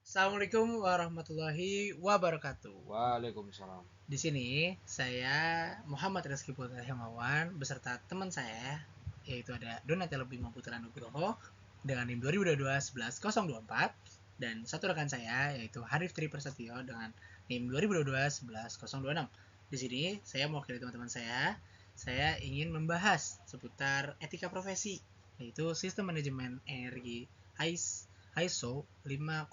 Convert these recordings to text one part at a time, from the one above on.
Assalamualaikum warahmatullahi wabarakatuh. Waalaikumsalam. Di sini saya Muhammad Rizky Putra Hemawan beserta teman saya yaitu ada Donatello Bima Putra Nugroho dengan NIM 2022-11-024 dan satu rekan saya yaitu Harif Tri Prasetyo dengan NIM 2022-11-026. Di sini saya mewakili teman-teman saya ingin membahas seputar etika profesi yaitu sistem manajemen energi ISO 5001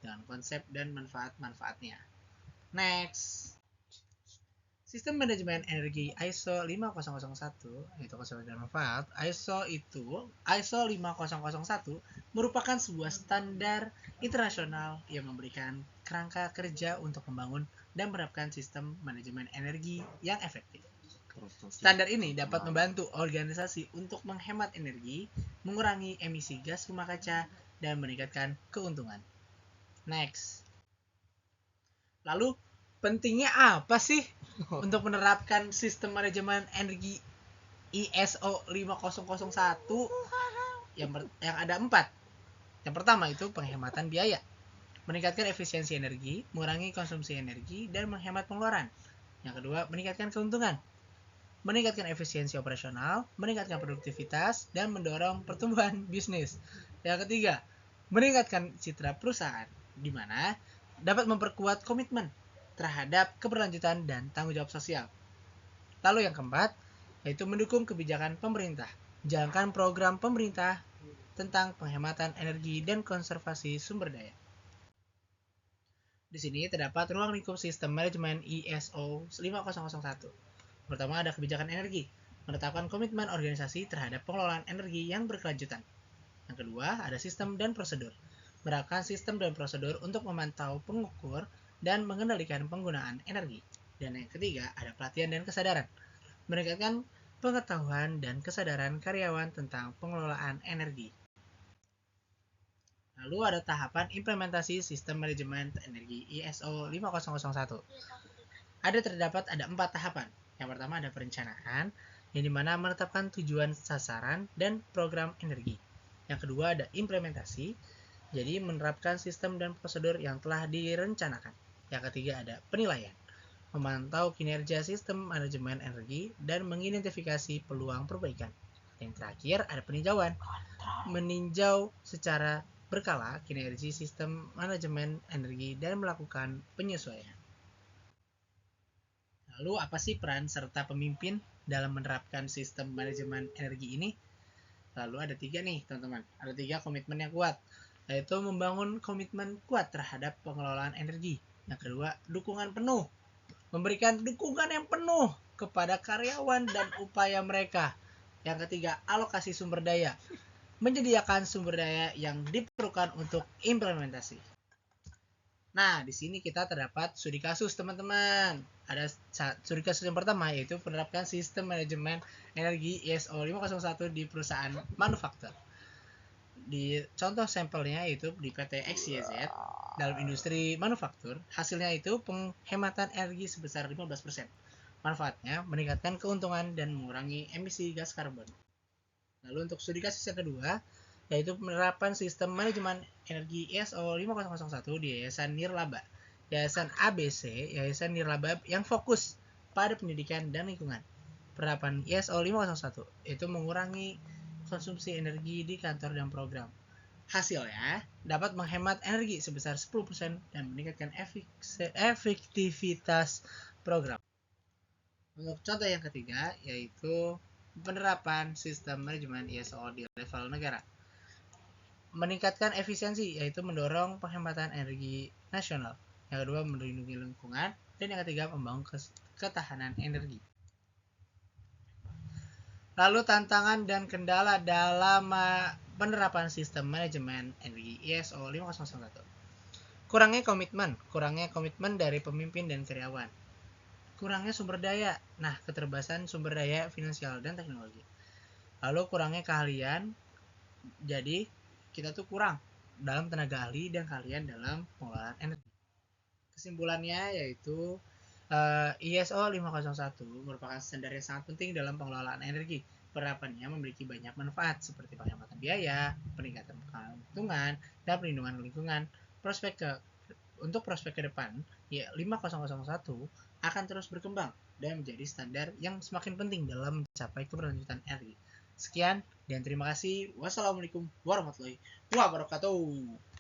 dengan konsep dan manfaat-manfaatnya. Next. Sistem manajemen energi ISO 5001 yaitu konsep dan manfaat. ISO 5001 merupakan sebuah standar internasional yang memberikan kerangka kerja untuk membangun dan menerapkan sistem manajemen energi yang efektif. Standar ini dapat membantu organisasi untuk menghemat energi, mengurangi emisi gas rumah kaca, dan meningkatkan keuntungan. Next. Lalu, pentingnya apa sih untuk menerapkan sistem manajemen energi ISO 5001 yang ada 4? Yang pertama itu penghematan biaya. Meningkatkan efisiensi energi, mengurangi konsumsi energi, dan menghemat pengeluaran. Yang kedua, meningkatkan keuntungan. Meningkatkan efisiensi operasional, meningkatkan produktivitas, dan mendorong pertumbuhan bisnis. Yang ketiga, meningkatkan citra perusahaan, di mana dapat memperkuat komitmen terhadap keberlanjutan dan tanggung jawab sosial. Lalu yang keempat, yaitu mendukung kebijakan pemerintah. Jalankan program pemerintah tentang penghematan energi dan konservasi sumber daya. Di sini terdapat ruang lingkup sistem manajemen ISO 5001. Pertama ada kebijakan energi, menetapkan komitmen organisasi terhadap pengelolaan energi yang berkelanjutan. Yang kedua ada sistem dan prosedur, menerapkan sistem dan prosedur untuk memantau, pengukur, dan mengendalikan penggunaan energi. Dan yang ketiga ada pelatihan dan kesadaran, meningkatkan pengetahuan dan kesadaran karyawan tentang pengelolaan energi. Lalu ada tahapan implementasi sistem manajemen energi ISO 5001. Terdapat 4 tahapan. Yang pertama ada perencanaan, yang dimana menetapkan tujuan sasaran dan program energi. Yang kedua ada implementasi, jadi menerapkan sistem dan prosedur yang telah direncanakan. Yang ketiga ada penilaian, memantau kinerja sistem manajemen energi dan mengidentifikasi peluang perbaikan. Yang terakhir ada peninjauan, meninjau secara berkala kinerja sistem manajemen energi dan melakukan penyesuaian. Lalu apa sih peran serta pemimpin dalam menerapkan sistem manajemen energi ini? Lalu ada 3 nih teman-teman, ada 3 komitmen yang kuat, yaitu membangun komitmen kuat terhadap pengelolaan energi. Yang kedua, dukungan penuh, memberikan dukungan yang penuh kepada karyawan dan upaya mereka. Yang ketiga, alokasi sumber daya, menyediakan sumber daya yang diperlukan untuk implementasi. Nah, di sini kita terdapat studi kasus teman-teman. Ada studi kasus yang pertama yaitu menerapkan sistem manajemen energi ISO 501 di perusahaan manufaktur. Di contoh sampelnya yaitu di PT XYZ dalam industri manufaktur, hasilnya itu penghematan energi sebesar 15%. Manfaatnya meningkatkan keuntungan dan mengurangi emisi gas karbon. Lalu untuk studi kasus yang kedua, yaitu penerapan sistem manajemen energi ISO 5001 di Yayasan Nirlaba. Yayasan ABC, Yayasan Nirlaba yang fokus pada pendidikan dan lingkungan. Penerapan ISO 501 itu mengurangi konsumsi energi di kantor dan program. Hasilnya dapat menghemat energi sebesar 10% dan meningkatkan efektivitas program. Untuk contoh yang ketiga yaitu penerapan sistem manajemen ISO di level negara. Meningkatkan efisiensi yaitu mendorong penghematan energi nasional. Yang kedua melindungi lingkungan dan yang ketiga membangun ketahanan energi. Lalu tantangan dan kendala dalam penerapan sistem manajemen energi ISO 5001. Kurangnya komitmen dari pemimpin dan karyawan. Kurangnya sumber daya. Nah, keterbatasan sumber daya finansial dan teknologi. Lalu kurangnya keahlian. Jadi, kita tuh kurang dalam tenaga ahli dan keahlian dalam pengelolaan energi. Kesimpulannya yaitu ISO 501 merupakan standar yang sangat penting dalam pengelolaan energi penerapannya memiliki banyak manfaat seperti penghematan biaya, peningkatan keuntungan, dan perlindungan lingkungan. Untuk prospek ke depan, ya 5001 akan terus berkembang dan menjadi standar yang semakin penting dalam mencapai keberlanjutan RI. Sekian dan terima kasih. Wassalamualaikum warahmatullahi wabarakatuh.